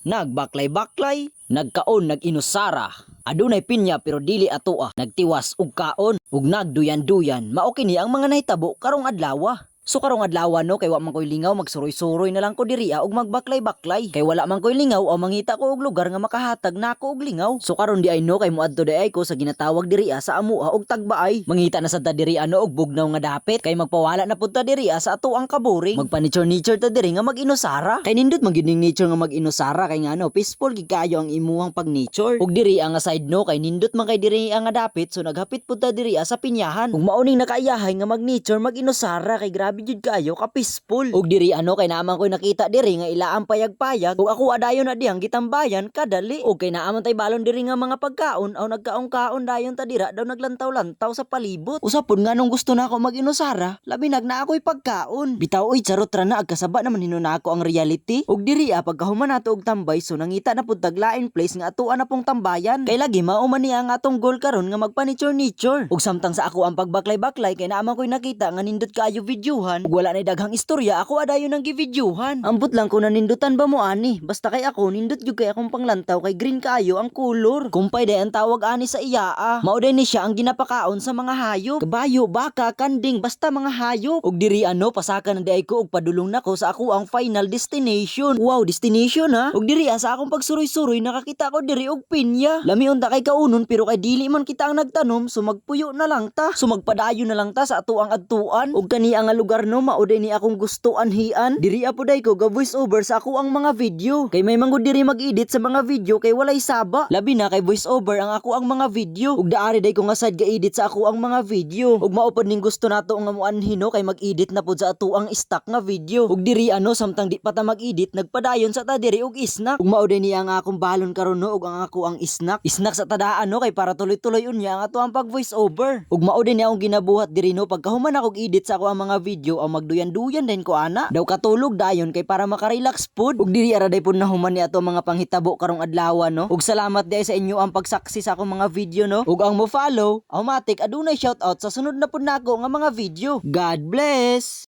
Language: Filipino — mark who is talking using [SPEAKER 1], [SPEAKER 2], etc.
[SPEAKER 1] Nagbaklay-baklay, nagkaon nag-inusara. Adunay pinya pero dili atoa, nagtiwas og kaon ug nagduyan-duyan. Mao kini ang mga nahitabo karong adlaw. So karong adlaw no kay wa man koy lingaw magsuroy-suroy na lang ko diri og magbaklay-baklay. Kay wala man koy lingaw o mangita ko og lugar nga makahatag nako og lingaw. So karon di ay no kay moadto di ay ko sa ginatawag diri sa amuha og tagbaay. Mangita na sa ta diri no og bugnaw nga dapit kay magpawala na pud ta diri sa ato ang kaburing. Magpa-nature ta diri nga mag-inusara. Kay nindot man gyud ning nature nga mag-inusara kay ngano peaceful gid kayo ang imuhang pag-nature. Ug diri ang side no kay nindot man kay diri ang nga dapit so naghapit pud ta diri sa pinyahan. Ug mauning nakaayahay nga mag-nature mag-inusara kay grabe jud kayo ka peaceful. Ug diri kay naaman koy nakita diri nga ilaang payag-payag ug ako adayon na diyang gitambayan kadali. Ug kay naaman tay balon diri nga mga pagkaon aw nagkaon-kaon dayon ta dira daw naglantaw-lantaw sa palibot. Usapon nganong gusto na ako mag-inusara, labi na ako'y pagkaon. Bitaw oy charot ra na agkasaba naman hinuna ako ang reality. Ug diri pagkahuman nato og tambay so nangita na pud taglain place nga atuan na pong tambayan. Kay lagi mao man niya ang atong goal karon nga magpa-nature. Ug samtang sa ako ang pagbaklay-baklay kay naaman koy nakita nga nindot kaayo videohan. Ug wala na daghang istorya ako adayon nang gi-videohan. Ambot lang ko nanindutan ba mo ani. Basta kay ako nindot jud kay akong panglantaw kay green kaayo ang color. Kumpay day ang tawag ani sa iya Mao day ni siya ang ginapakaon sa mga hayop. Kabayo, baka, kanding, basta mga hayop. Ug diri pasaka na day ko og padulong nako sa ako ang final destination. Wow, destination ha. Ug diri sa akong pagsuroy-suroy nakakita ko diri og pinya. Lami unta kay kaunon pero kay dili man kita ang nagtanom so magpuyo na lang ta. So magpadayon na lang ta sa ato ang adtuan. Ug kani ang lugar no mao day ni akong gusto anhian. Diri apoday ko ga voice over sa ako ang mga video. Kay may manggod diri mag-edit sa mga video kay walay saba. Labi na kay voice over ang ako ang mga video. Ug daari day ko nga sad ga-edit sa ako ang mga video. Ug mao pod ning gusto nato nga muanhin no kay mag-edit na pod sa ato ang stock nga video. Ug diri samtang di pa ta mag-edit nagpadayon sa ta diri og snack. Ug mao day niya nga akong balon karon no ug ang ako ang snack. Snack sa tadaan no kay para tuloy-tuloy unya ang ato ang pag voice over. Ug mao din niya akong ginabuhat diri no pagkahuman ako edit sa ako ang mga video ang magduyan-duyan din ko ana. Daw katulog dayon kay para makarelax pod. Ug diri ara day pud nahuman ni ato mga panghitabo karong adlaw no. Ug salamat day sa inyo ang pagsaksi sa akong mga video no. Ug ang mo follow automatic adunay shoutout sa sunod na pud nako nga mga video. God bless.